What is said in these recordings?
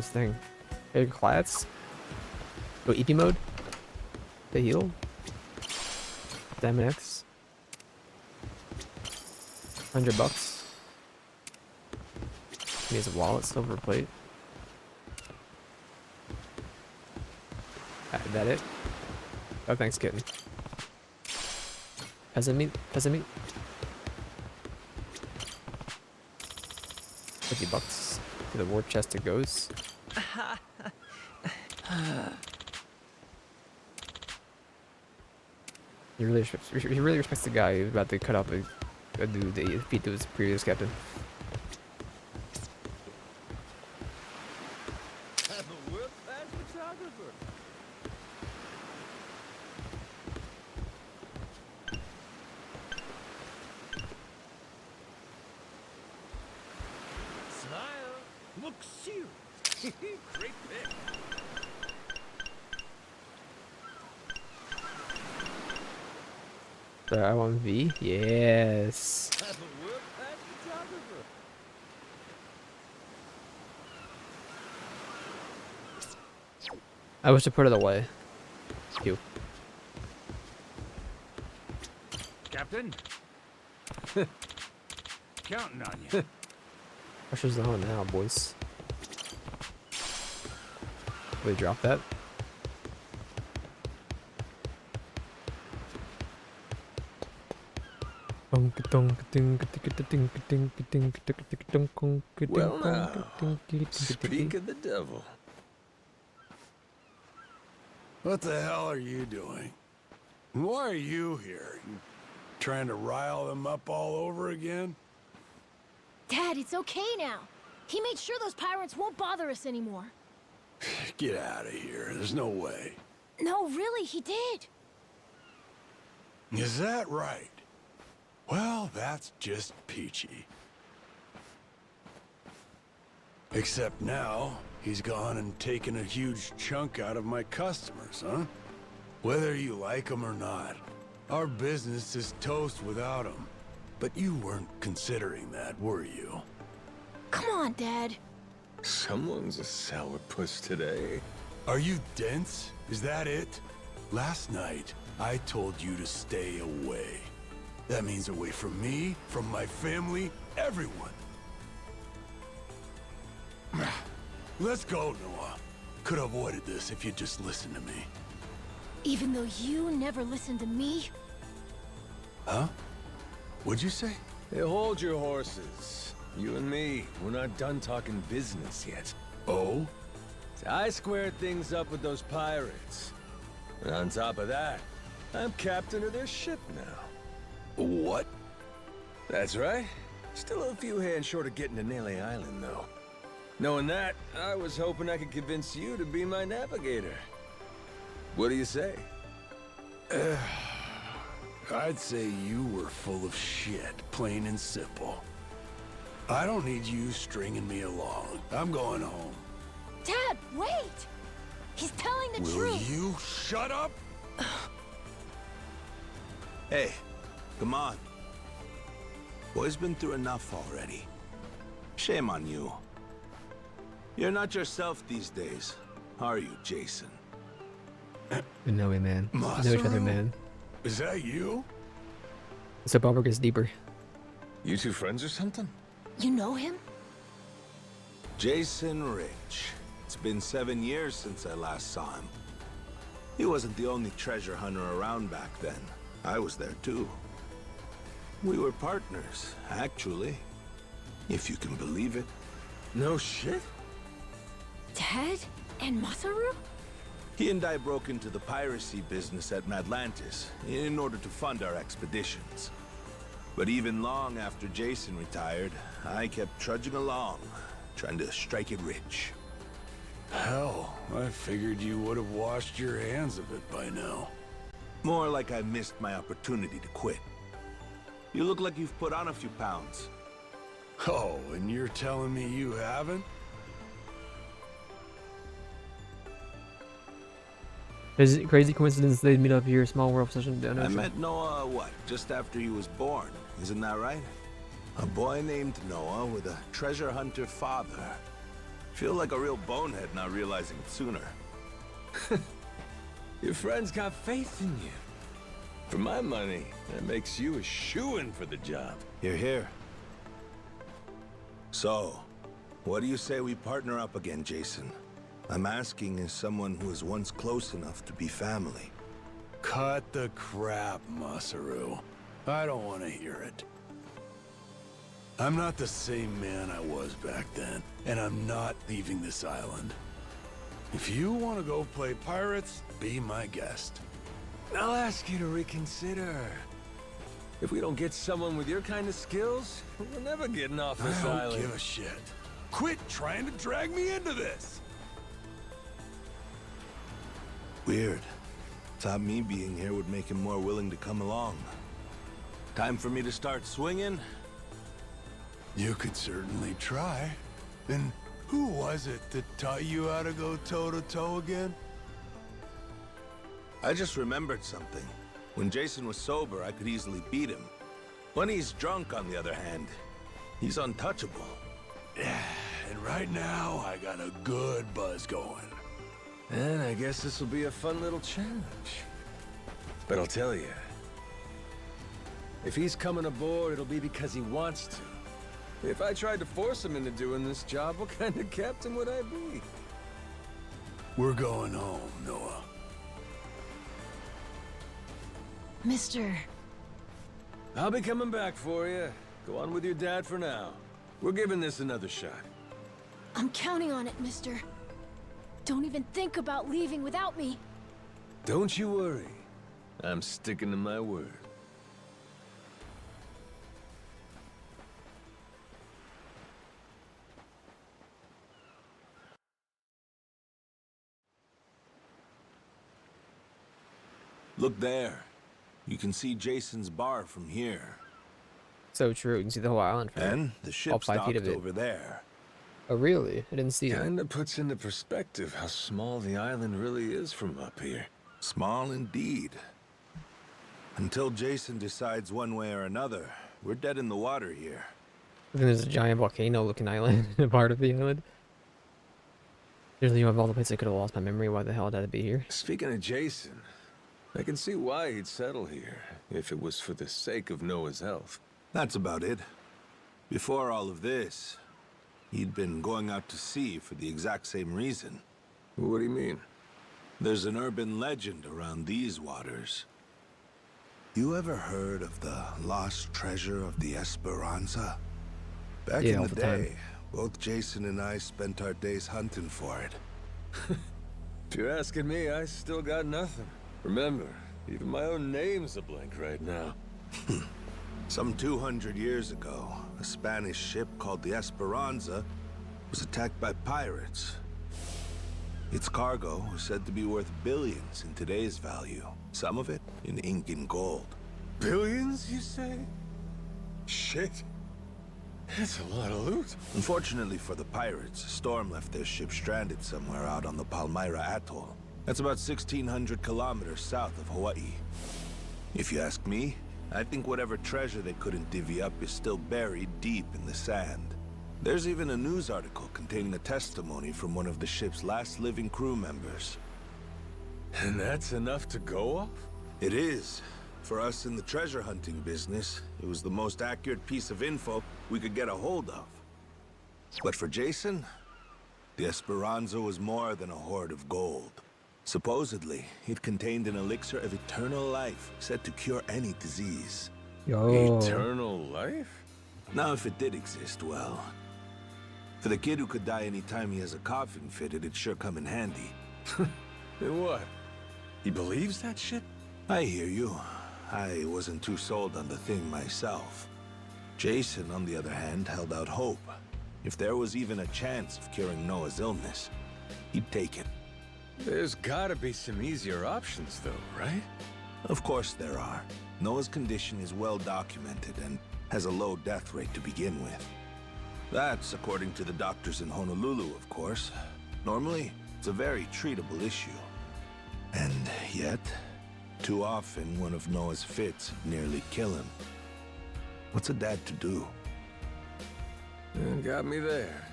this thing? Hey, clats. Go EP mode. The heal. Diamond X. $100. He has a wallet, silver plate. Is that it? Oh, thanks, kitten. Peasant meat? Peasant meat? $50. To the war chest it goes. He really respects the guy who's about to cut off a dude that he beat to his previous captain. Look serious. Great pick. The I want V? Yes. I wish to put it away. You. Captain. Counting on you. Pressure's on now, boys. Will they drop that? Well now, speak of the devil. What the hell are you doing? Why are you here? You trying to rile them up all over again? Dad, it's okay now. He made sure those pirates won't bother us anymore. Get out of here. There's no way. No, really, he did. Is that right? Well, that's just peachy. Except now, he's gone and taken a huge chunk out of my customers, huh? Whether you like them or not, our business is toast without him. But you weren't considering that, were you? Come on, Dad. Someone's a sourpuss today. Are you dense? Is that it? Last night, I told you to stay away. That means away from me, from my family, everyone. Let's go, Noah. Could have avoided this if you'd just listened to me. Even though you never listened to me? Huh? What'd you say? Hey, hold your horses. You and me, we're not done talking business yet. Oh? So I squared things up with those pirates. And on top of that, I'm captain of their ship now. What? That's right. Still a few hands short of getting to Nele Island, though. Knowing that, I was hoping I could convince you to be my navigator. What do you say? I'd say you were full of shit, plain and simple. I don't need you stringing me along. I'm going home. Dad, wait! He's telling the Will truth. you shut up? Hey, come on. Boy's been through enough already. Shame on you. You're not yourself these days, are you, Jason? We know it, man. We know each other, Masaru? man. Is that you? So Bobber gets deeper. You two friends or something? You know him? Jason Rich. It's been 7 years since I last saw him. He wasn't the only treasure hunter around back then. I was there too. We were partners, actually. If you can believe it. No shit? Dad? And Masaru? He and I broke into the piracy business at Madlantis in order to fund our expeditions. But even long after Jason retired, I kept trudging along, trying to strike it rich. Hell, I figured you would have washed your hands of it by now. More like I missed my opportunity to quit. You look like you've put on a few pounds. Oh, and you're telling me you haven't? Crazy coincidence they'd meet up here, small world session. I met Noah, what, just after he was born, isn't that right? A boy named Noah with a treasure hunter father. Feel like a real bonehead not realizing it sooner. Your friend's got faith in you. For my money, that makes you a shoo-in for the job. You're here. So, what do you say we partner up again, Jason? I'm asking as someone who was once close enough to be family. Cut the crap, Masaru. I don't want to hear it. I'm not the same man I was back then, and I'm not leaving this island. If you want to go play pirates, be my guest. I'll ask you to reconsider. If we don't get someone with your kind of skills, we're never getting off this I don't island. give a shit. Quit trying to drag me into this! Weird. Thought me being here would make him more willing to come along. Time for me to start swinging? You could certainly try. And who was it that taught you how to go toe-to-toe again? I just remembered something. When Jason was sober, I could easily beat him. When he's drunk, on the other hand, he's untouchable. Yeah, and right now, I got a good buzz going. And I guess this will be a fun little challenge. But I'll tell you, if he's coming aboard, it'll be because he wants to. If I tried to force him into doing this job, what kind of captain would I be? We're going home, Noah. Mister, I'll be coming back for you. Go on with your dad for now. We're giving this another shot. I'm counting on it, mister. Don't even think about leaving without me. Don't you worry. I'm sticking to my word. Look there. You can see Jason's bar from here. So true. You can see the whole island from And it. the All ship 5 feet stopped of it. over there. Oh, really? I didn't see it. Kinda puts into perspective how small the island really is from up here. Small indeed. Until Jason decides one way or another, we're dead in the water here. I think there's a giant volcano-looking island, a part of the island. Usually, of all the places I could have lost my memory, why the hell did I be here? Speaking of Jason, I can see why he'd settle here, if it was for the sake of Noah's health. That's about it. Before all of this, he'd been going out to sea for the exact same reason. What do you mean? There's an urban legend around these waters. You ever heard of the lost treasure of the Esperanza? Back Yeah, in all the the time. day, both Jason and I spent our days hunting for it. If you're asking me, I still got nothing. Remember, even my own name's a blank right now. Some 200 years ago, a Spanish ship called the Esperanza was attacked by pirates. Its cargo was said to be worth billions in today's value, some of it in ink and gold. Billions, you say? Shit. That's a lot of loot. Unfortunately for the pirates, a storm left their ship stranded somewhere out on the Palmyra Atoll. That's about 1,600 kilometers south of Hawaii. If you ask me, I think whatever treasure they couldn't divvy up is still buried deep in the sand. There's even a news article containing a testimony from one of the ship's last living crew members. And that's enough to go off? It is. For us in the treasure hunting business, it was the most accurate piece of info we could get a hold of. But for Jason, the Esperanza was more than a hoard of gold. Supposedly, it contained an elixir of eternal life, said to cure any disease. Yo. Eternal life? Now, if it did exist, well, for the kid who could die any time he has a coffin fitted, it'd sure come in handy. And what? He believes that shit? I hear you. I wasn't too sold on the thing myself. Jason, on the other hand, held out hope. If there was even a chance of curing Noah's illness, he'd take it. There's gotta be some easier options, though, right? Of course there are. Noah's condition is well documented and has a low death rate to begin with. That's according to the doctors in Honolulu, of course. Normally, it's a very treatable issue. And yet, too often one of Noah's fits nearly kill him. What's a dad to do? Got me there.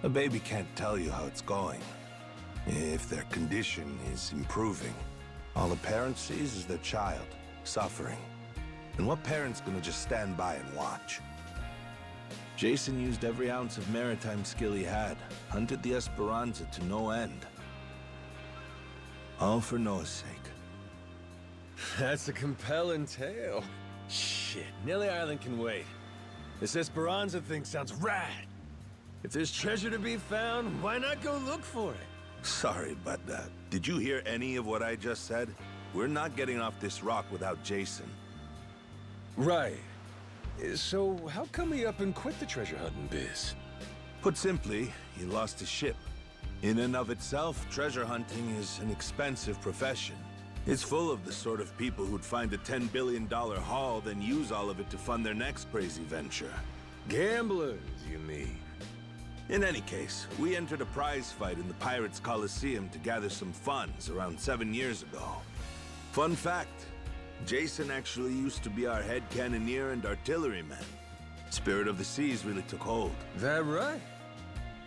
A baby can't tell you how it's going, if their condition is improving. All a parent sees is their child suffering. And what parent's gonna just stand by and watch? Jason used every ounce of maritime skill he had, hunted the Esperanza to no end. All for Noah's sake. That's a compelling tale. Shit, Nilly Island can wait. This Esperanza thing sounds rad. If there's treasure to be found, why not go look for it? Sorry, but did you hear any of what I just said? We're not getting off this rock without Jason. Right. So how come he up and quit the treasure hunting biz? Put simply, he lost his ship. In and of itself, treasure hunting is an expensive profession. It's full of the sort of people who'd find a $10 billion haul, then use all of it to fund their next crazy venture. Gamblers, you mean? In any case, we entered a prize fight in the Pirates Coliseum to gather some funds around 7 years ago. Fun fact, Jason actually used to be our head cannoneer and artilleryman. Spirit of the Seas really took hold. That right?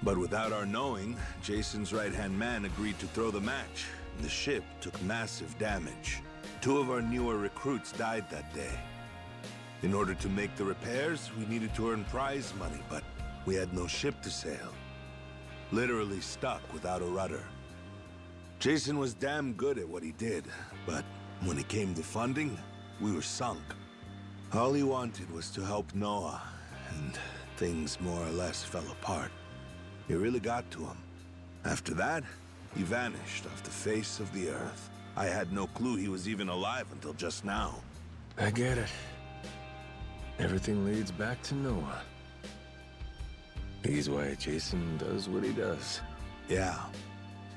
But without our knowing, Jason's right-hand man agreed to throw the match. The ship took massive damage. 2 of our newer recruits died that day. In order to make the repairs, we needed to earn prize money, but we had no ship to sail. Literally stuck without a rudder. Jason was damn good at what he did, but when it came to funding, we were sunk. All he wanted was to help Noah, and things more or less fell apart. It really got to him. After that, he vanished off the face of the earth. I had no clue he was even alive until just now. I get it. Everything leads back to Noah. He's why Jason does what he does. Yeah.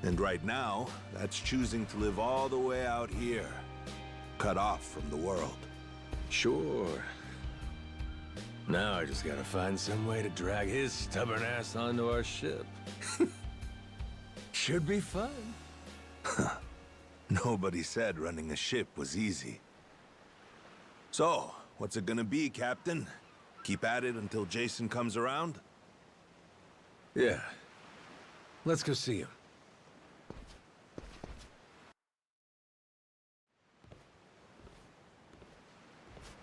And right now, that's choosing to live all the way out here, cut off from the world. Sure. Now I just gotta find some way to drag his stubborn ass onto our ship. Should be fun. Nobody said running a ship was easy. So, what's it gonna be, Captain? Keep at it until Jason comes around? Yeah. Let's go see him.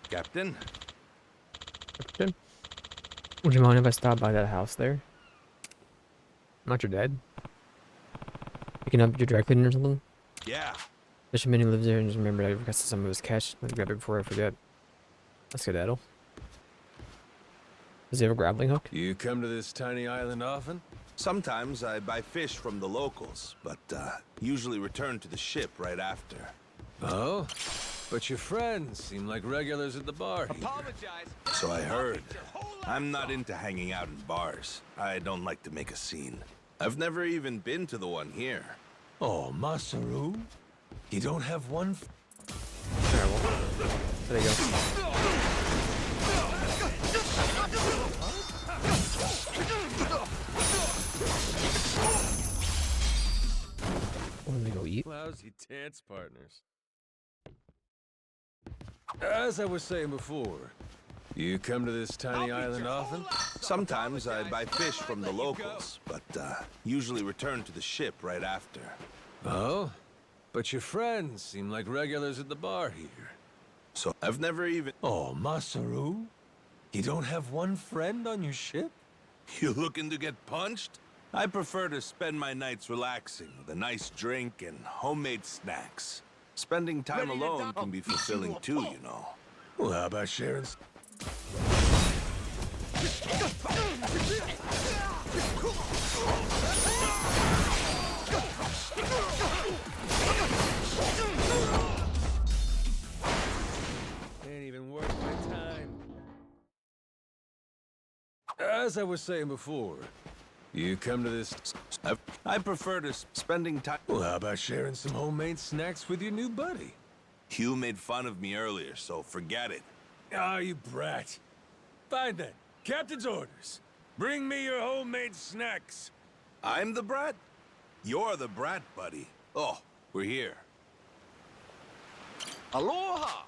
Captain? Captain? Would you mind if I stop by that house there? Not your dad? Picking up your dry cleaning or something? Yeah. Mr. Minnie lives there and just remembered I requested some of his cash. Let's grab it before I forget. Let's skedaddle. Does he have a grappling hook? You come to this tiny island often? Sometimes I buy fish from the locals, but usually return to the ship right after. Oh? But your friends seem like regulars at the bar here. So I heard. I'm not into hanging out in bars. I don't like to make a scene. I've never even been to the one here. Oh, Masaru? You don't have one Alright, well. There you go. When they go eat? lousy dance partners. As I was saying before, you come to this tiny island often? Sometimes I buy fish from the locals, but usually return to the ship right after. Oh? But your friends seem like regulars at the bar here. So I've never even... Oh, Masaru? You don't have one friend on your ship? You looking to get punched? I prefer to spend my nights relaxing with a nice drink and homemade snacks. Spending time alone can be fulfilling too, you know. Well, how about sharing... Ain't even worth my time. As I was saying before, you come to this... I prefer to spending time... Well, how about sharing some homemade snacks with your new buddy? You made fun of me earlier, so forget it. Ah, you brat. Fine then. Captain's orders. Bring me your homemade snacks. I'm the brat? You're the brat, buddy. Oh, we're here. Aloha!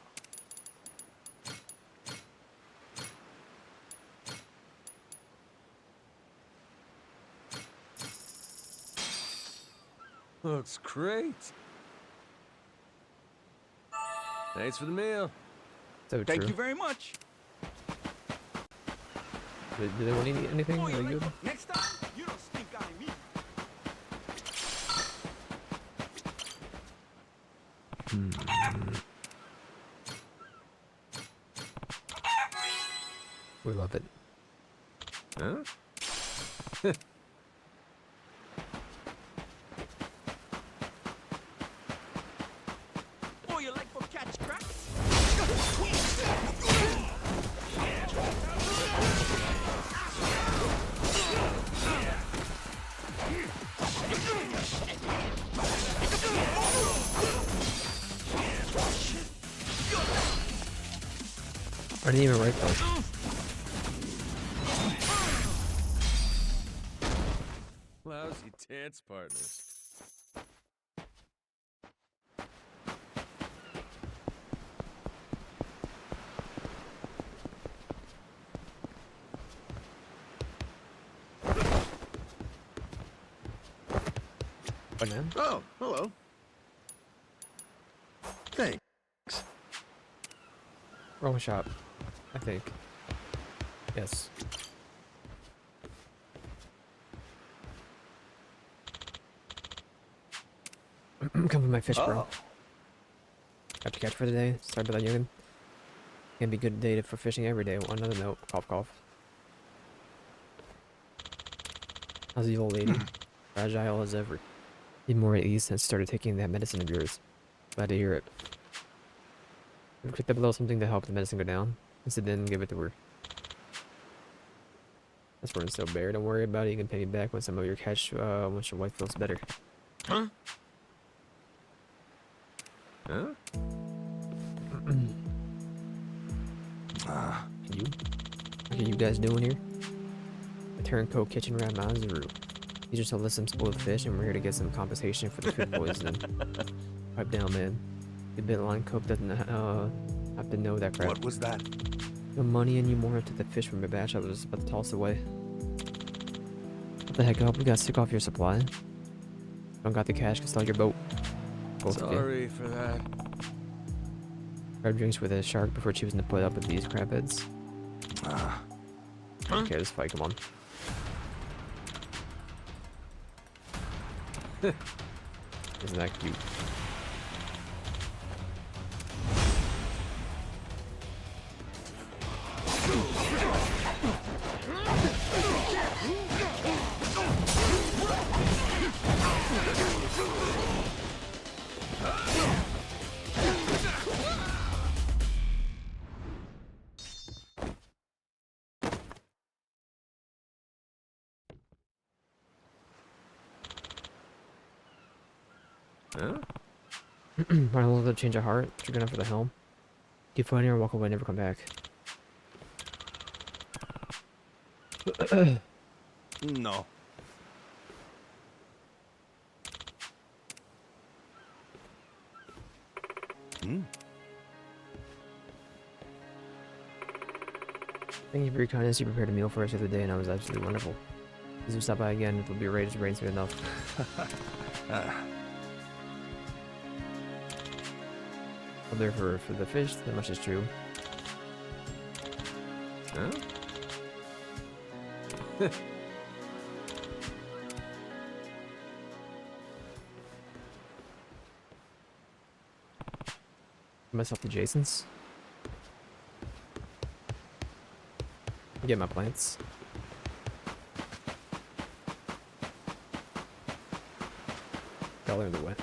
Looks great. Thanks for the meal. So Thank true. you very much. Do they want to eat anything? Oh, Are you they like good? what? Next time, you don't stink eye me. We love it. Huh? Oh, you like for catch cracks? I didn't even write those. Lousy dance partners. But man, Oh, hello. Thanks. wrong shop. I think. Yes. Come with my fish, bro. Got to catch for the day. Sorry about that, Youngin. Gonna be a good day for fishing every day. On another note, cough cough. How's the old lady? Fragile as ever. Need more at ease since started taking that medicine of yours. Glad to hear it. Ever click that below something to help the medicine go down? Instead, then give it to her. That's running so bare. Don't worry about it. You can pay me back when some of your cash. Once your wife feels better. Huh? Huh? You? What are you guys doing here? A turncoat kitchen rat Mazaru. You just told us some spoiled fish, and we're here to get some compensation for the food poisoning. Pipe down, man. The bit line cook doesn't have to know that crap. What was that? No money and you more into the fish from your batch I was about to toss away. What the heck up? We got sick off your supply. Don't got the cash, can sell your boat. Both of you. Sorry for that. Grab drinks with a shark before choosing to put up with these crabheads. Ah, Okay, let's fight, come on. Isn't that cute? Huh? Might as well change of heart. Trigger enough for the helm. Keep fighting or walk away, never come back. no. Hmm? Thank you for your kindness. You prepared a meal for us the other day, and it was absolutely wonderful. Please do stop by again. It'll be ready to rain soon enough. I'm there for the fish. That much is true. Huh? Myself to Jason's. Get my plants. Y'all are in the way.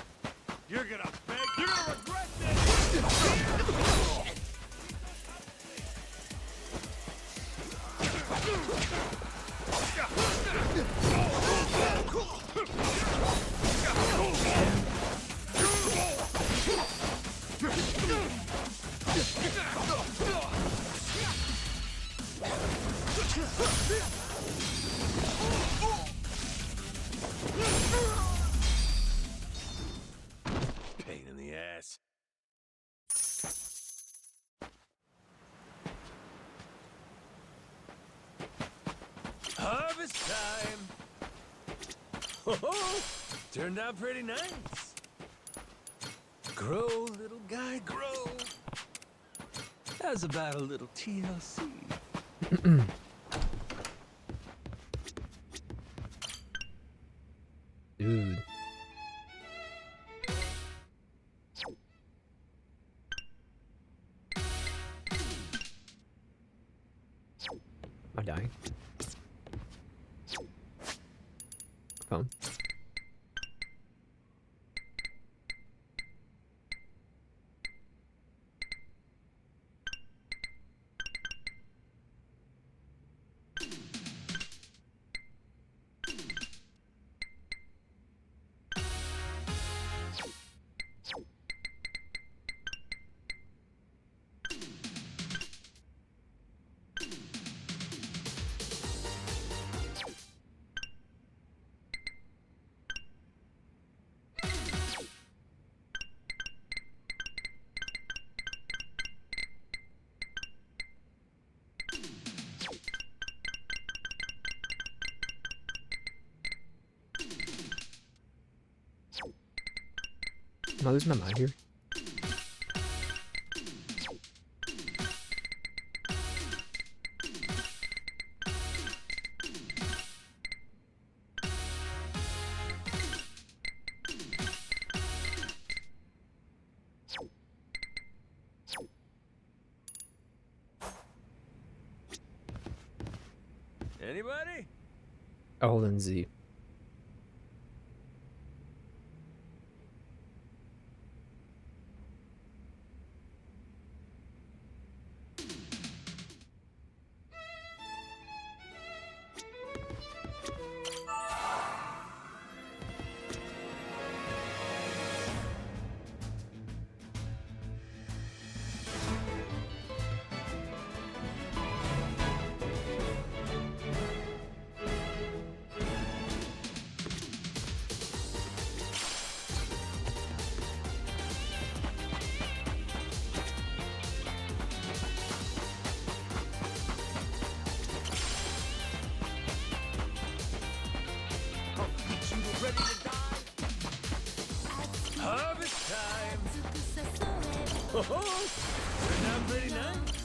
You're gonna beg. You're gonna regret this. Pain in the ass. Harvest time! Ho-ho! Turned out pretty nice. Grow, little guy, grow. How's about a little TLC? Dude. Am I dying? Phone. Am I losing my mind here? Anybody? Oh, then Z. Ready to die? Harvest time! Oh, turned out pretty nice.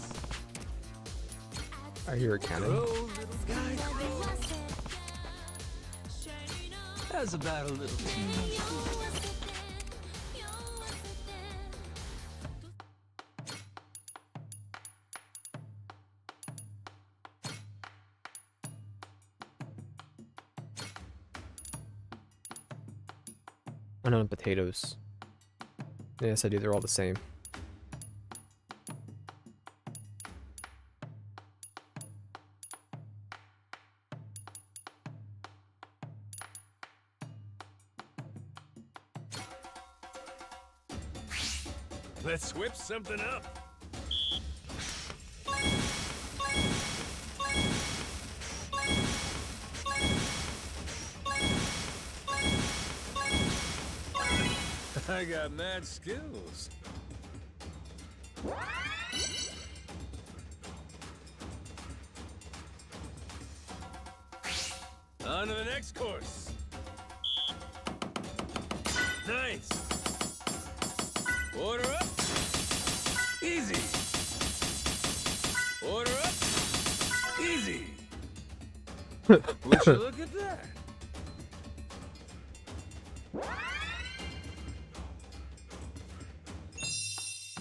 I hear a cannon. Grow, little guy, grow. How's about a little TLC? Unknown potatoes. Yes, I do. They're all the same. Let's whip something up. I got mad skills. On to the next course. Nice. Order up. Easy. Order up. Easy. Would you look at that?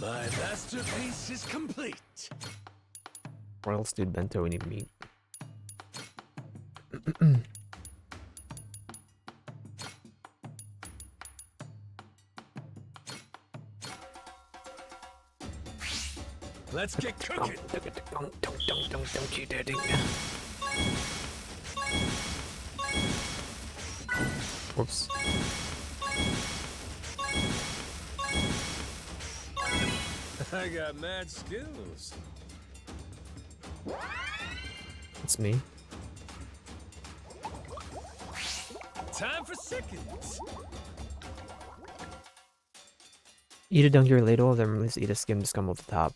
My masterpiece is complete. Or else, dude, bento, we need meat. Let's get cooking. Don't you dare do Whoops. I got mad skills. It's me. Time for seconds. Eat a dunk your ladle, then release eat a skim to scum off the top.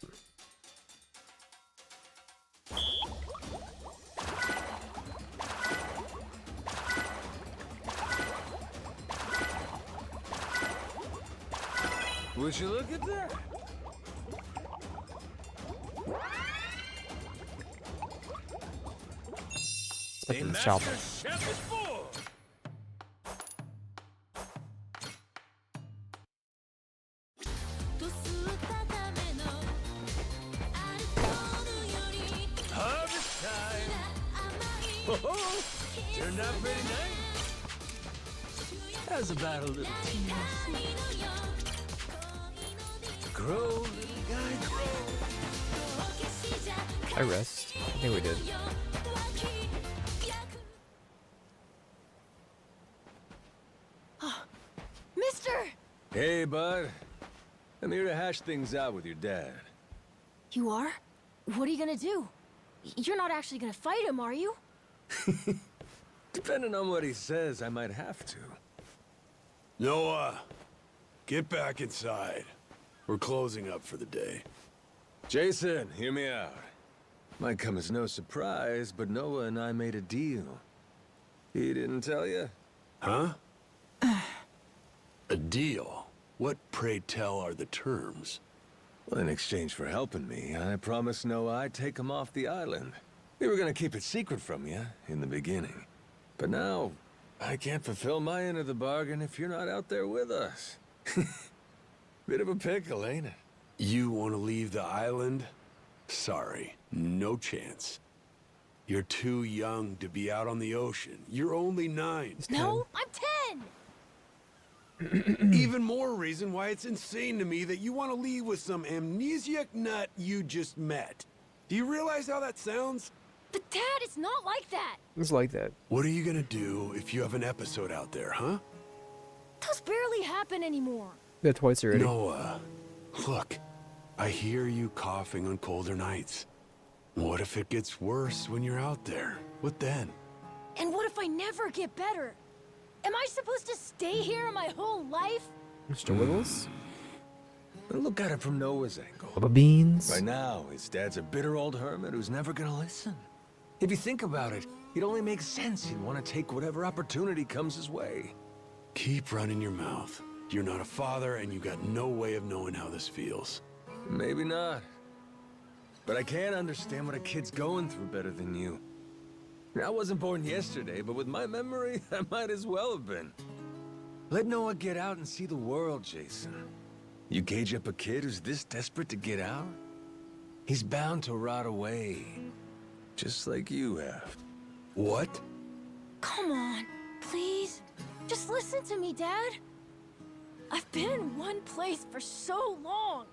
Would you look at that? Expecting the shop. Chef is full. Harvest time. Oh, turned out pretty nice. How's about a little TLC? Grow, little guy, grow. I rest. I think we did. Mister! Hey, bud. I'm here to hash things out with your dad. You are? What are you gonna do? You're not actually gonna fight him, are you? Depending on what he says, I might have to. Noah, get back inside. We're closing up for the day. Jason, hear me out. Might come as no surprise, but Noah and I made a deal. He didn't tell you? Huh? A deal? What, pray tell, are the terms? Well, in exchange for helping me, I promised Noah I'd take him off the island. We were gonna keep it secret from you in the beginning. But now, I can't fulfill my end of the bargain if you're not out there with us. Bit of a pickle, ain't it? You want to leave the island? Sorry, no chance. You're too young to be out on the ocean. You're only 9. No, I'm 10! Even more reason why it's insane to me that you want to leave with some amnesiac nut you just met. Do you realize how that sounds? But Dad, it's not like that! It's like that. What are you gonna do if you have an episode out there, huh? Those barely happen anymore. Yeah, twice already. Noah, look, I hear you coughing on colder nights. What if it gets worse when you're out there? What then? And what if I never get better? Am I supposed to stay here my whole life? Mr. Wiggles? Look at it from Noah's angle. Bubba Beans? By now, his dad's a bitter old hermit who's never gonna listen. If you think about it, it only makes sense he'd want to take whatever opportunity comes his way. Keep running your mouth. You're not a father, and you got no way of knowing how this feels. Maybe not. But I can't understand what a kid's going through better than you. I wasn't born yesterday, but with my memory, I might as well have been. Let Noah get out and see the world, Jason. You gauge up a kid who's this desperate to get out? He's bound to rot away. Just like you have. What? Come on, please. Just listen to me, Dad. I've been in one place for so long.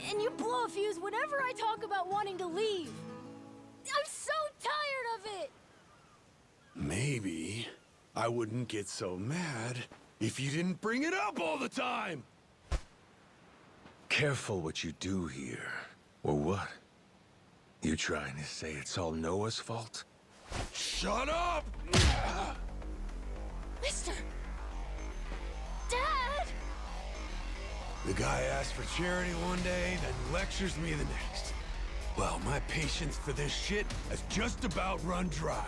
And you blow a fuse whenever I talk about wanting to leave. I'm so tired of it. Maybe I wouldn't get so mad if you didn't bring it up all the time. Careful what you do here. Or what? You trying to say it's all Noah's fault? Shut up! Mister! Dad! The guy asks for charity one day, then lectures me the next. Well, my patience for this shit has just about run dry.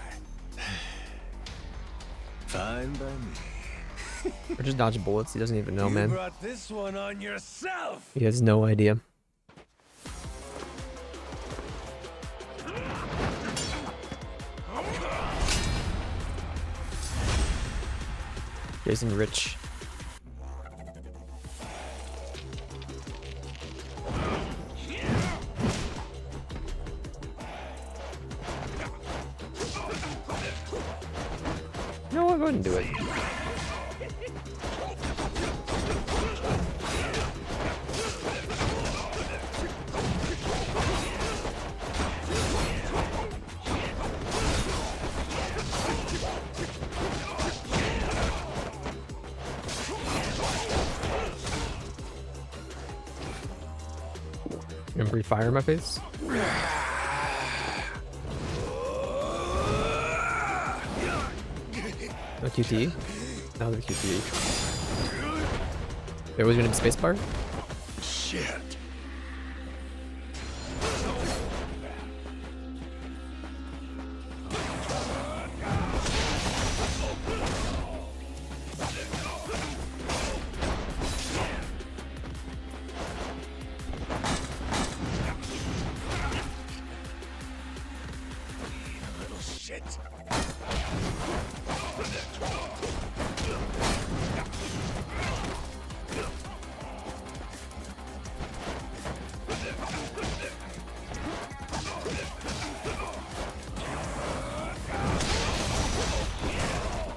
Fine by me. Or just dodge bullets. He doesn't even know, You man. brought this one on yourself. He has no idea. Jason Rich. No, I'll go ahead and do it. You gonna breathe fire in my face? No QTE? Now the QTE. There was gonna be spacebar? Shit.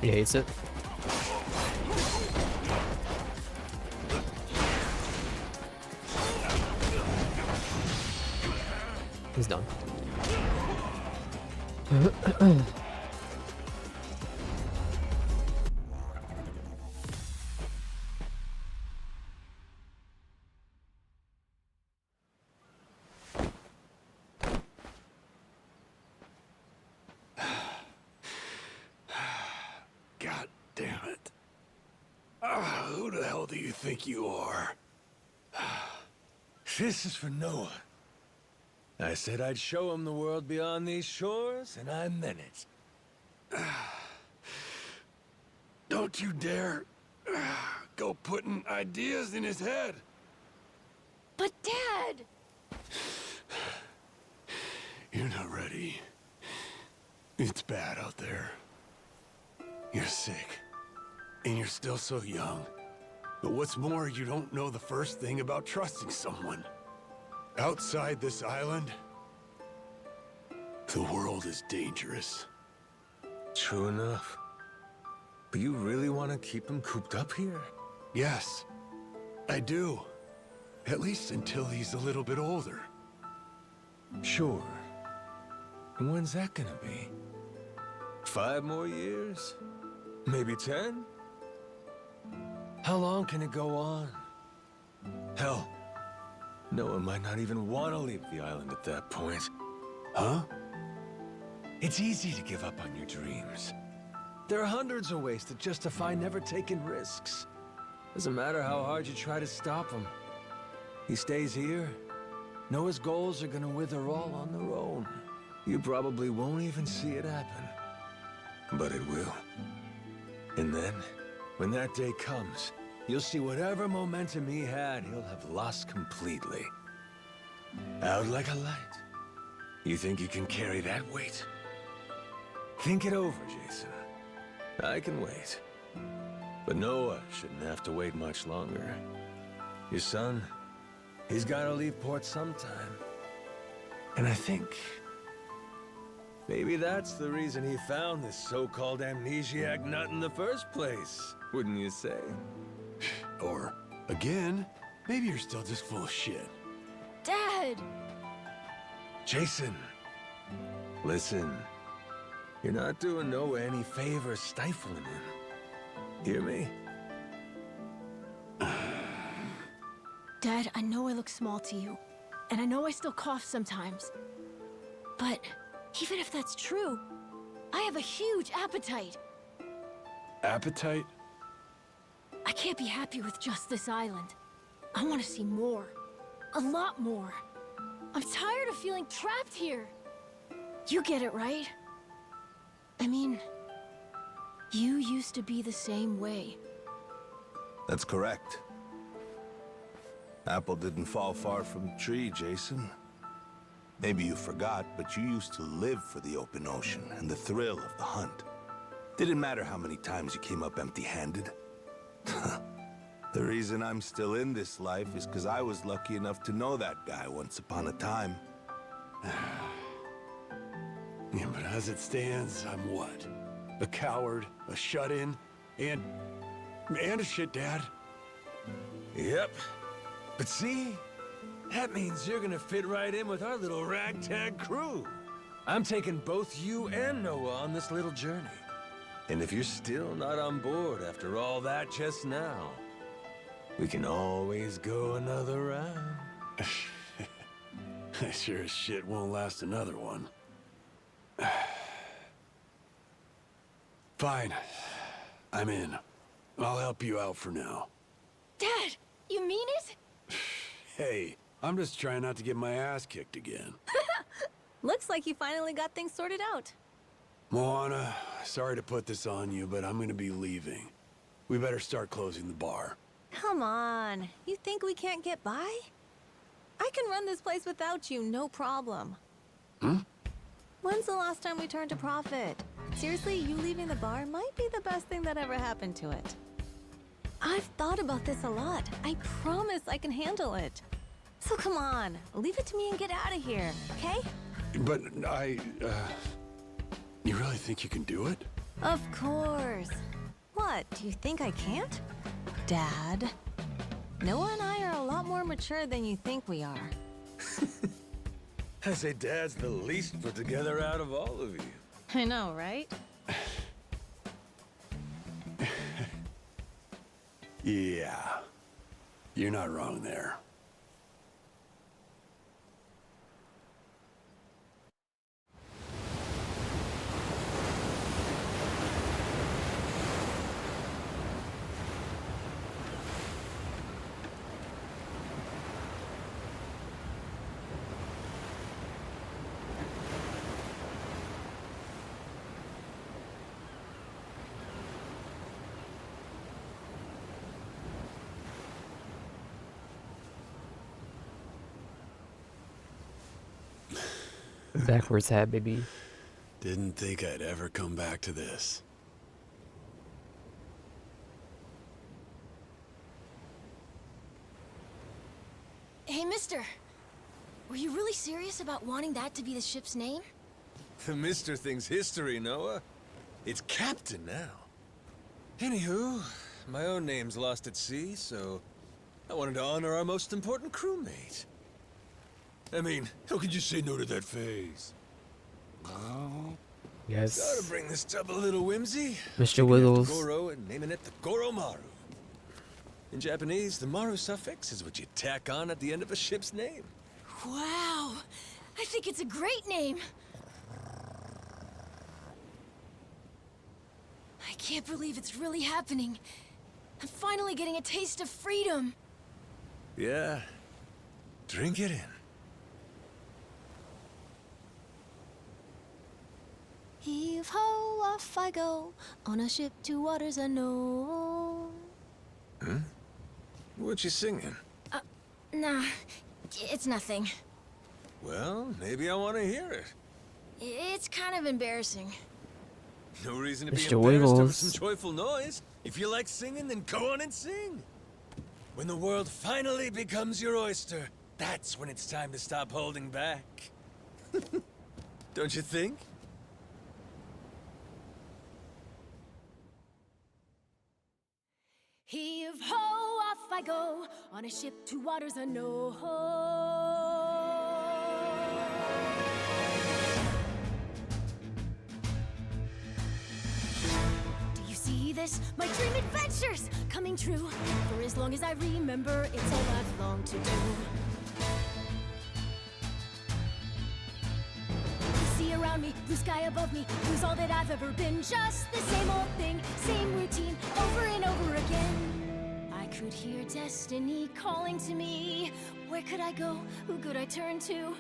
He hates it. He's done. God damn it. Who the hell do you think you are? This is for Noah. I said I'd show him the world beyond these shores, and I meant it. Don't you dare go putting ideas in his head. But Dad! You're not ready. It's bad out there. You're sick. And you're still so young. But what's more, you don't know the first thing about trusting someone. Outside this island, the world is dangerous. True enough. But you really want to keep him cooped up here? Yes, I do. At least until he's a little bit older. Sure. And when's that gonna be? 5 more years? Maybe 10? How long can it go on? Hell, Noah might not even want to leave the island at that point. Huh? It's easy to give up on your dreams. There are hundreds of ways to justify never taking risks. Doesn't matter how hard you try to stop him. He stays here. Noah's goals are gonna wither all on their own. You probably won't even see it happen. But it will. And then, when that day comes, you'll see whatever momentum he had, he'll have lost completely. Out like a light. You think you can carry that weight? Think it over, Jason. I can wait. But Noah shouldn't have to wait much longer. Your son, he's gotta leave port sometime. And I think maybe that's the reason he found this so-called amnesiac nut in the first place, wouldn't you say? Or, again, maybe you're still just full of shit. Dad! Jason, listen. You're not doing Noah any favors stifling him. Hear me? Dad, I know I look small to you, and I know I still cough sometimes. But even if that's true, I have a huge appetite. Appetite? I can't be happy with just this island. I want to see more. A lot more. I'm tired of feeling trapped here. You get it, right? I mean, you used to be the same way. That's correct. Apple didn't fall far from the tree, Jason. Maybe you forgot, but you used to live for the open ocean and the thrill of the hunt. Didn't matter how many times you came up empty-handed. The reason I'm still in this life is because I was lucky enough to know that guy once upon a time. Yeah, but as it stands, I'm what? A coward, a shut-in, and a shit dad. Yep. But see? That means you're gonna fit right in with our little ragtag crew. I'm taking both you and Noah on this little journey. And if you're still not on board after all that just now, we can always go another round. I sure as shit won't last another one. Fine. I'm in. I'll help you out for now. Dad, you mean it? Hey, I'm just trying not to get my ass kicked again. Looks like you finally got things sorted out. Moana, sorry to put this on you, but I'm gonna be leaving. We better start closing the bar. Come on. You think we can't get by? I can run this place without you, no problem. When's the last time we turned a profit? Seriously, you leaving the bar might be the best thing that ever happened to it. I've thought about this a lot. I promise I can handle it. So come on, leave it to me and get out of here, okay? But you really think you can do it? Of course. What, do you think I can't? Dad. Noah and I are a lot more mature than you think we are. I say Dad's the least put together out of all of you. I know, right? Yeah. You're not wrong there. Backwards hat, baby. Didn't think I'd ever come back to this. Hey, mister. Were you really serious about wanting that to be the ship's name? The Mister thing's history, Noah. It's Captain now. Anywho, my own name's lost at sea, so I wanted to honor our most important crewmate. I mean, how could you say no to that face? Oh. Yes. Gotta bring this tub a little whimsy. Mr. Wiggles. Goro and naming it the Goromaru. In Japanese, the Maru suffix is what you tack on at the end of a ship's name. Wow. I think it's a great name. I can't believe it's really happening. I'm finally getting a taste of freedom. Yeah. Drink it in. Heave ho, off I go, on a ship to waters unknown. Huh? What you singing? Nah, it's nothing. Well, maybe I want to hear it. It's kind of embarrassing. No reason to be Mr. embarrassed over Wiggles. some joyful noise. If you like singing, then go on and sing. When the world finally becomes your oyster, that's when it's time to stop holding back. Don't you think? Heave ho, off I go, on a ship to waters unknown. Do you see this? My dream adventures coming true. For as long as I remember, it's all I've longed to do. Sea around me, blue sky above me, lose all that I've ever been. Just the same old thing, same routine, over and over again. I could hear destiny calling to me. Where could I go? Who could I turn to?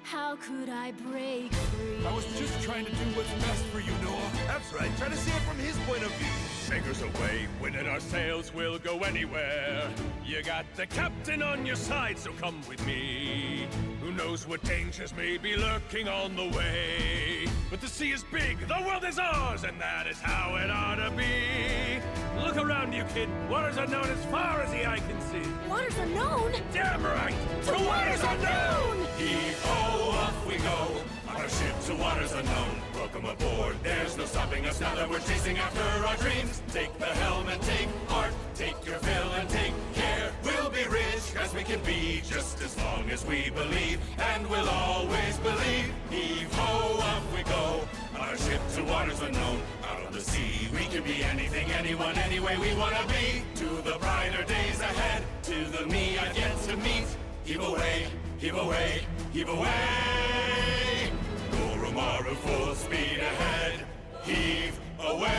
How could I break free? I was just trying to do what's best for you, Noah. That's right, try to see it from his point of view. Anchors away, winding our sails, we'll go anywhere. You got the captain on your side, so come with me. Who knows what dangers may be lurking on the way. But the sea is big, the world is ours, and that is how it ought to be. Look around you, kid. Waters unknown as far as the eye can see. Waters unknown? Damn right! To waters unknown! Heave-ho, off we go, on our ship to waters unknown. Welcome aboard, there's no stopping us now that we're chasing after our dreams. Take the helm and take heart, take your fill and take care. We'll be rich as we can be, just as long as we believe, and we'll always believe. Heave-ho, off we go, on our ship to waters unknown. Out on the sea, we can be anything, anyone, any way we wanna be. To the brighter days ahead, to the me I've yet to meet. Heave away, heave away, heave away. Goromaru full speed ahead. Heave away.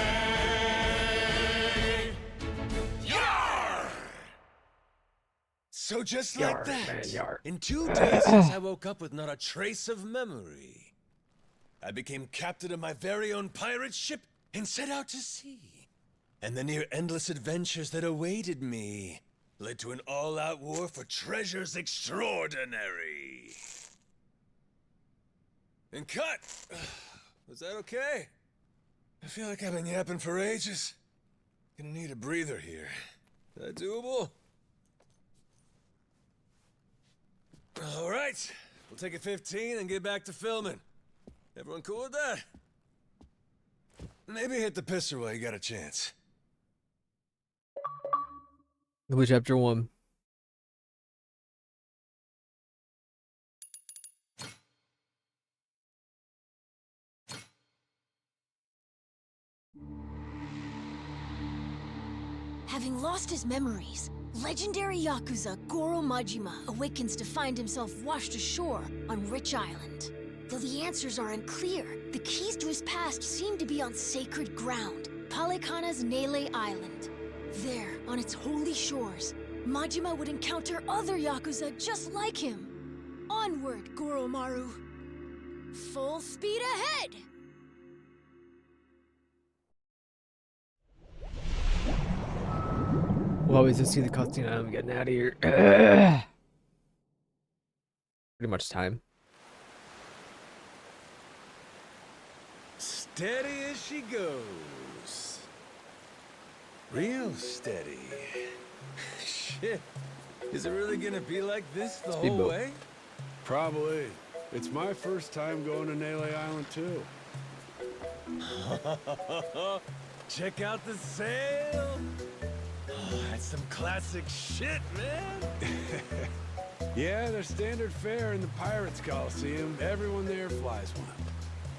Yar! So just Yar, like that, man, yar. in 2 days since I woke up with not a trace of memory, I became captain of my very own pirate ship and set out to sea. And the near endless adventures that awaited me led to an all-out war for treasures extraordinary. And cut! Was that okay? I feel like I've been yapping for ages. Gonna need a breather here. Is that doable? All right, we'll take a 15 and get back to filming. Everyone cool with that? Maybe hit the pisser while you got a chance. Movie chapter 1. Having lost his memories, legendary Yakuza Goro Majima awakens to find himself washed ashore on Rich Island. Though the answers are unclear, the keys to his past seem to be on sacred ground, Palikana's Nele Island. There, on its holy shores, Majima would encounter other Yakuza just like him. Onward, Goromaru! Full speed ahead! We'll always just see the cutscene. I'm getting out of here. Pretty much time. Steady as she goes. Real steady. Shit. Is it really gonna be like this the whole Speedboat. way? Probably. It's my first time going to Nele Island, too. Check out the sail. Oh, that's some classic shit, man. Yeah, their standard fare in the Pirates Coliseum. Everyone there flies one.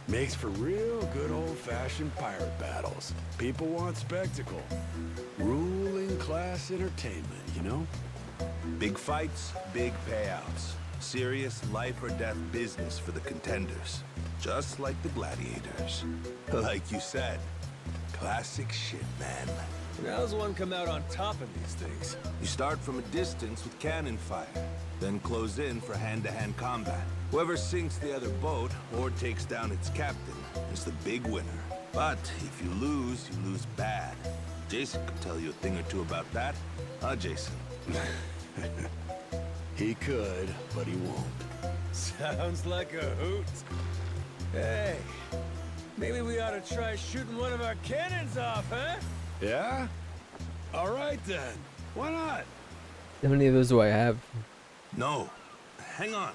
Makes for real good old-fashioned pirate battles. People want spectacle. Ruling class entertainment, you know? Big fights, big payouts. Serious life or death business for the contenders. Just like the gladiators. Like you said, classic shit, man. And how's one come out on top of these things? You start from a distance with cannon fire, then close in for hand-to-hand combat. Whoever sinks the other boat or takes down its captain is the big winner. But if you lose bad. Jason could tell you a thing or two about that. Huh, Jason? He could, but he won't. Sounds like a hoot. Hey, maybe we ought to try shooting one of our cannons off, huh? Yeah? All right, then. Why not? How many of those do I have? No. Hang on.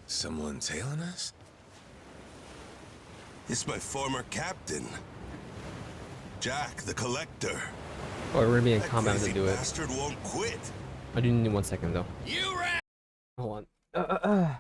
Someone tailing us? It's my former captain. Jack, the Collector. Oh, we're gonna be in That combat to crazy do it. bastard won't quit. I do need 1 second though. You rat! Hold on.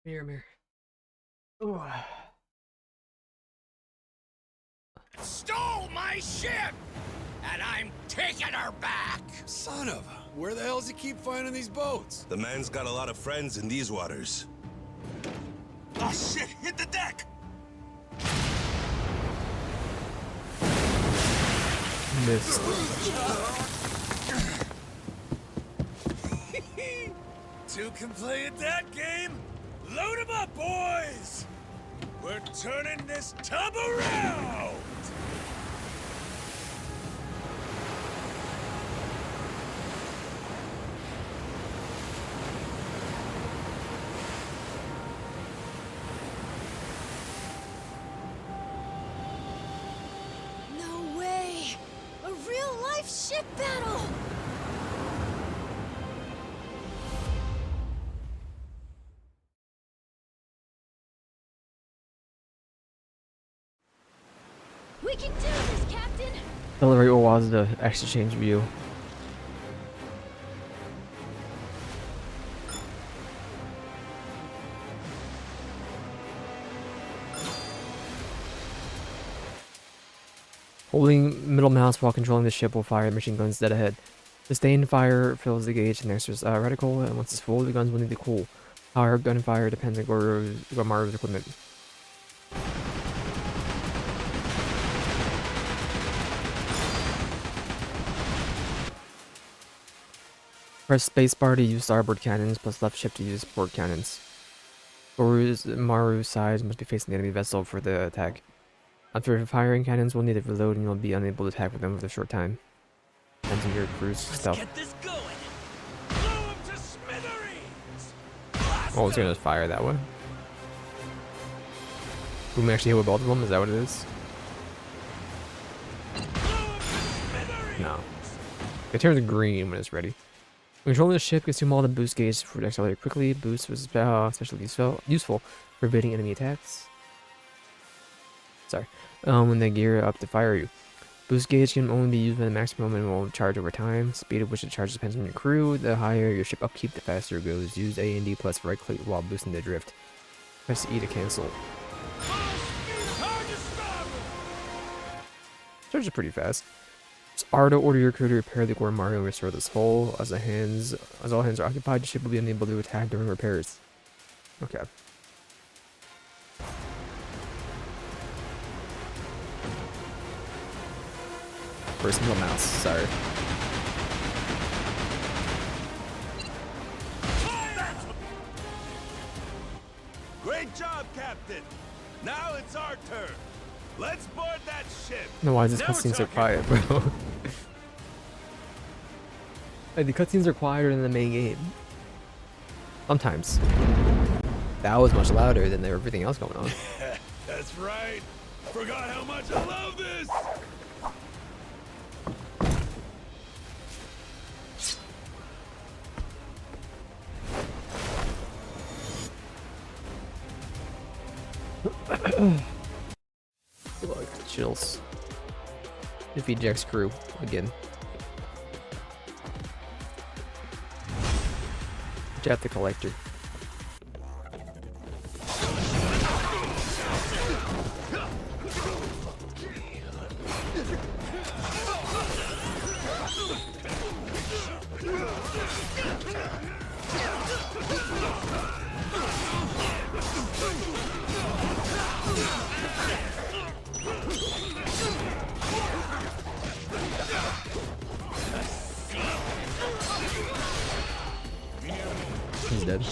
Mirror. Ooh. Stole my ship! And I'm taking her back! Son of a... Where the hell does he keep finding these boats? The man's got a lot of friends in these waters. Oh shit! Hit the deck! Missed. Two can play at that game? Load 'em up, boys! We're turning this tub around! No way! A real-life ship battle! We can do this, Captain! Celebrate was the exchange view. Holding middle mouse while controlling the ship will fire machine guns dead ahead. Sustained fire fills the gauge and extra reticle, and once it's full, the guns will need to cool. However, gunfire depends on Gomaru's equipment. Press spacebar to use starboard cannons, plus left shift to use port cannons. Maru's side must be facing the enemy vessel for the attack. After firing cannons, will need to reload and you'll be unable to attack with them for a short time. Depends on your crew's stealth. Get this going! Blow 'em to smithereens! Blast Oh, it's gonna fire that way. We may actually hit with both of them, is that what it is? No. It turns green when it's ready. When controlling the ship, consume all the boost gauge for to accelerate quickly. Boost was especially useful for evading enemy attacks. Sorry. When they gear up to fire you. Boost gauge can only be used when the maximum and will charge over time. Speed at which it charges depends on your crew. The higher your ship upkeep, the faster it goes. Use A and D plus right click while boosting the drift. Press E to cancel. Charges pretty fast. It's R to order your crew to repair the Mario and restore this hull. As all hands are occupied, the ship will be unable to attack during repairs. Okay. First middle mouse, sorry. Great job, Captain! Now it's our turn. Let's board that ship. No, why is this Now we're cutscene so talking. quiet, bro? Like, the cutscenes are quieter than the main game. Sometimes. That was much louder than everything else going on. That's right. Forgot how much I love this. Look, chills. Defeat Jack's crew again. Jack the Collector. He's dead.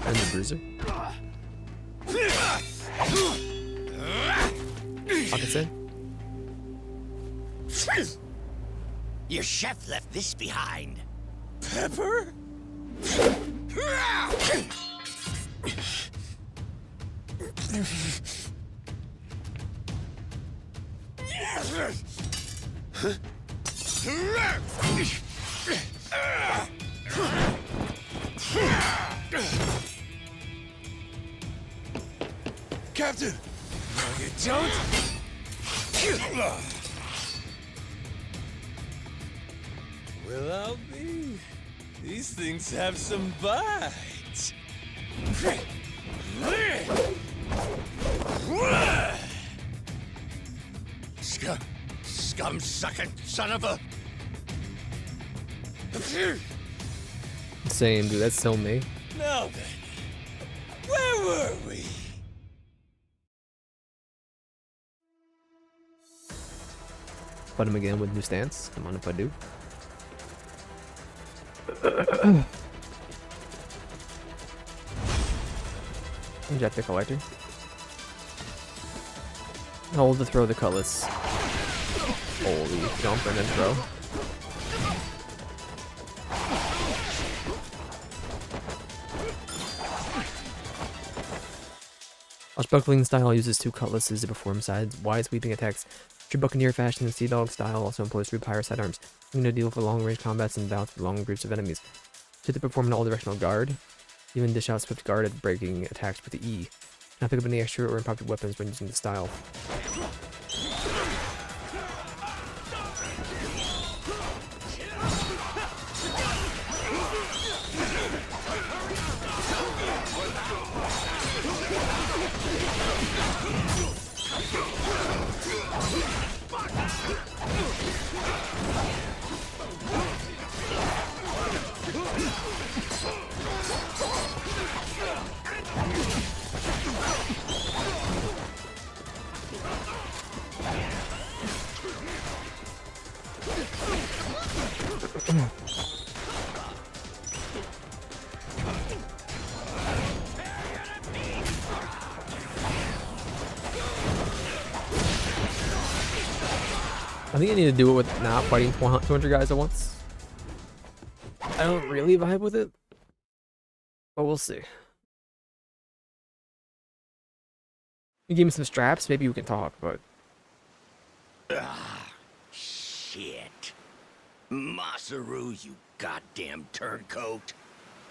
And the bruiser. Pocket said. Your chef left this behind. Pepper? Captain! No, you don't. Well, I'll be. These things have some bite. Scum-sucking son of a... Same, dude. That's so me. Now then, where were we? Fight him again with new stance. Come on, if I do. Inject the collector. Hold to throw the cutlass. Holy jump and then throw. Buckling style uses two cutlasses to perform wide sweeping attacks. True Buccaneer fashion and Sea Dog style also employs true Pyre sidearms, using to deal with long range combats and bouts with long groups of enemies. To perform an all directional guard, even dish out swift guard at breaking attacks with the E. Not pick up any extra or impromptu weapons when using the style. I think I need to do it with not fighting 200 guys at once. I don't really vibe with it, but we'll see. You give me some straps, maybe we can talk, but... Shit. Masaru, you goddamn turncoat.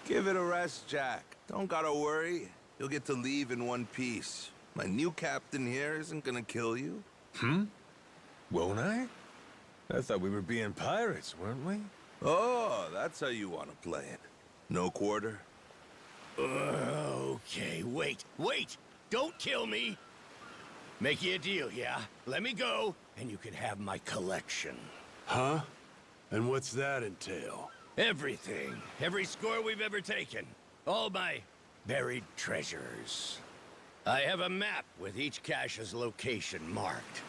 Give it a rest, Jack. Don't gotta worry. You'll get to leave in one piece. My new captain here isn't gonna kill you. Won't I? I thought we were being pirates, weren't we? Oh, that's how you want to play it. No quarter? Okay, wait. Don't kill me. Make you a deal, yeah? Let me go, and you can have my collection. Huh? And what's that entail? Everything. Every score we've ever taken. All my buried treasures. I have a map with each cache's location marked,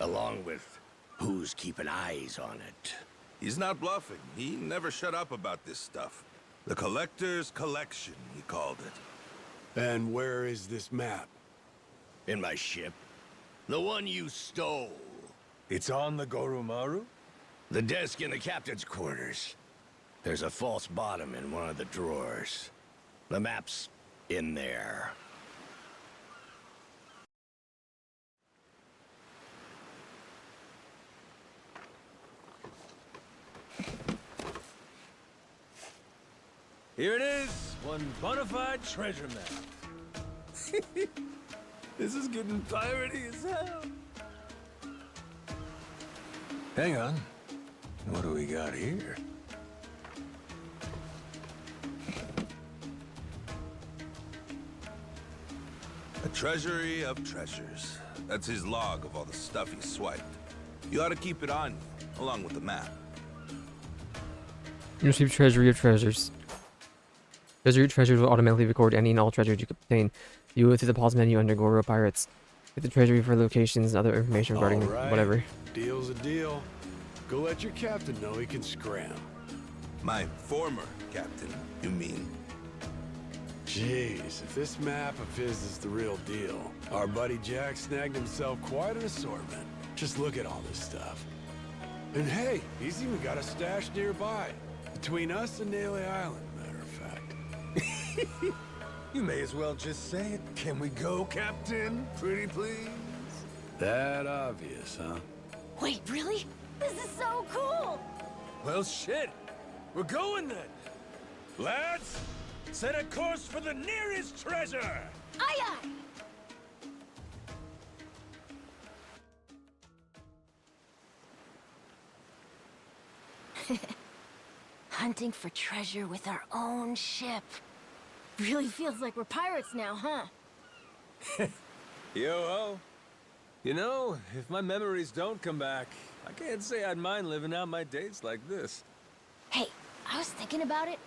along with who's keeping eyes on it. He's not bluffing. He never shut up about this stuff. The Collector's Collection, he called it. And where is this map? In my ship. The one you stole. It's on the Goromaru? The desk in the captain's quarters. There's a false bottom in one of the drawers. The map's in there. Here it is, one bona fide treasure map. This is getting piratey as hell. Hang on. What do we got here? A treasury of treasures. That's his log of all the stuff he swiped. You ought to keep it on you, along with the map. You receive Treasury of Treasures. Treasury of Treasures will automatically record any and all treasures you obtain. View it through the pause menu under Goro Pirates. Get the treasury for locations and other information regarding All right. whatever. Deal's a deal. Go let your captain know he can scram. My former captain, you mean? Jeez, if this map of his is the real deal, our buddy Jack snagged himself quite an assortment. Just look at all this stuff. And hey, he's even got a stash nearby. Between us and Naily Island, matter of fact. You may as well just say it. Can we go, Captain? Pretty please? That obvious, huh? Wait, really? This is so cool! Well, shit. We're going then. Lads, set a course for the nearest treasure! Aye aye! Hunting for treasure with our own ship. Really feels like we're pirates now, huh? Yo-ho. You know, if my memories don't come back, I can't say I'd mind living out my days like this. Hey, I was thinking about it.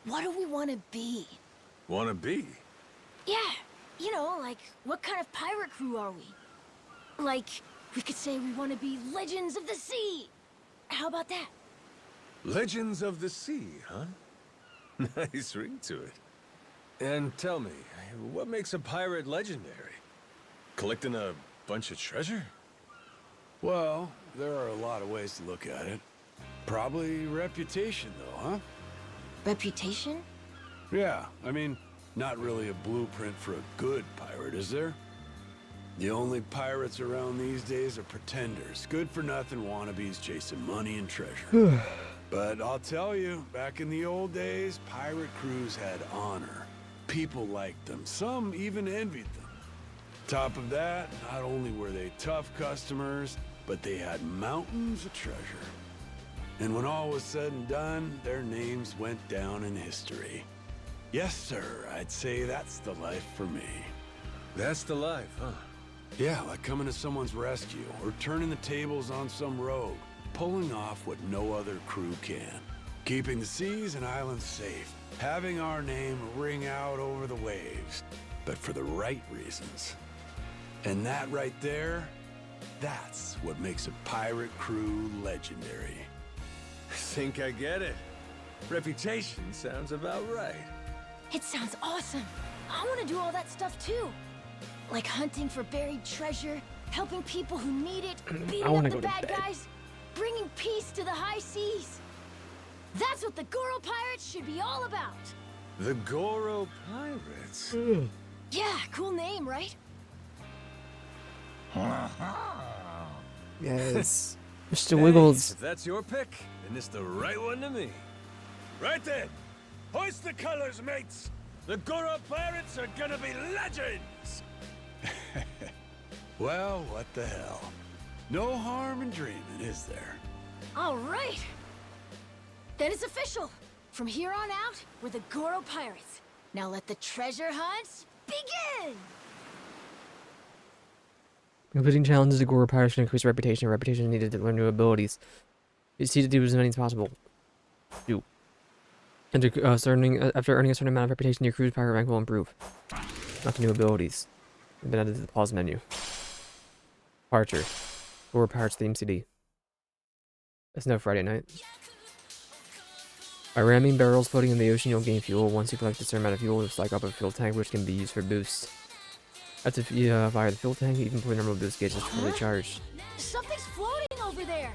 What do we want to be? Wanna be? Yeah, you know, like, what kind of pirate crew are we? Like, we could say we want to be Legends of the Sea. How about that? Legends of the Sea, huh? Nice ring to it. And tell me, what makes a pirate legendary? Collecting a bunch of treasure? Well, there are a lot of ways to look at it. Probably reputation, though, huh? Reputation? Yeah, I mean, not really a blueprint for a good pirate, is there? The only pirates around these days are pretenders, good-for-nothing wannabes chasing money and treasure. But I'll tell you, back in the old days, pirate crews had honor. People liked them, some even envied them. Top of that, not only were they tough customers, but they had mountains of treasure. And when all was said and done, their names went down in history. Yes, sir, I'd say that's the life for me. That's the life, huh? Yeah, like coming to someone's rescue, or turning the tables on some rogue, pulling off what no other crew can. Keeping the seas and islands safe, having our name ring out over the waves, but for the right reasons. And that right there, that's what makes a pirate crew legendary. Think I get it. Reputation sounds about right. It sounds awesome. I want to do all that stuff too. Like hunting for buried treasure, helping people who need it, beating up the bad guys, bringing peace to the high seas. That's what the Goro Pirates should be all about. The Goro Pirates? Yeah, cool name, right? Yes. Mr. Wiggles. If that's your pick, then it's the right one to me. Right then! Hoist the colors, mates! The Goro Pirates are gonna be legends! Well, what the hell? No harm in dreaming, is there? All right. Then it's official. From here on out, we're the Goro Pirates. Now let the treasure hunts begin! Completing challenges to Goro Pirates should increase reputation. Reputation needed to learn new abilities. You see to do as many as possible. Do. And after earning a certain amount of reputation, your crew's pirate rank will improve. Not the new abilities. They've been added to the pause menu. Departure. Goro Pirates theme CD. That's no Friday night. By ramming barrels floating in the ocean, you'll gain fuel. Once you collect a certain amount of fuel, you'll stack up a fuel tank, which can be used for boost. After fire the fuel tank, even for normal boost gauge is fully charged. Something's floating over there.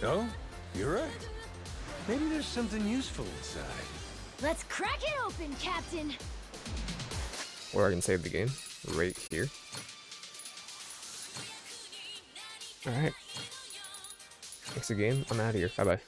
Oh, you're right. Maybe there's something useful inside. Let's crack it open, Captain. Or I can save the game right here. Alright. Thanks for the game. I'm out of here. Bye bye.